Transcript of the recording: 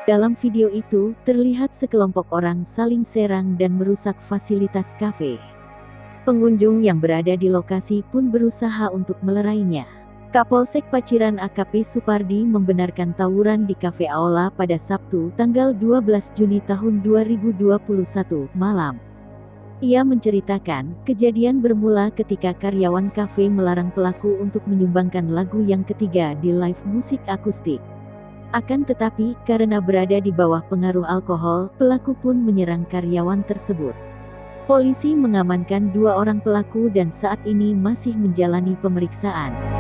Dalam video itu, terlihat sekelompok orang saling serang dan merusak fasilitas kafe. Pengunjung yang berada di lokasi pun berusaha untuk melerainya. Kapolsek Paciran AKP Supardi membenarkan tawuran di Cafe Aula pada Sabtu, tanggal 12 Juni tahun 2021 malam. Ia menceritakan, kejadian bermula ketika karyawan kafe melarang pelaku untuk menyumbangkan lagu yang ketiga di live musik akustik. Akan tetapi, karena berada di bawah pengaruh alkohol, pelaku pun menyerang karyawan tersebut. Polisi mengamankan 2 orang pelaku dan saat ini masih menjalani pemeriksaan.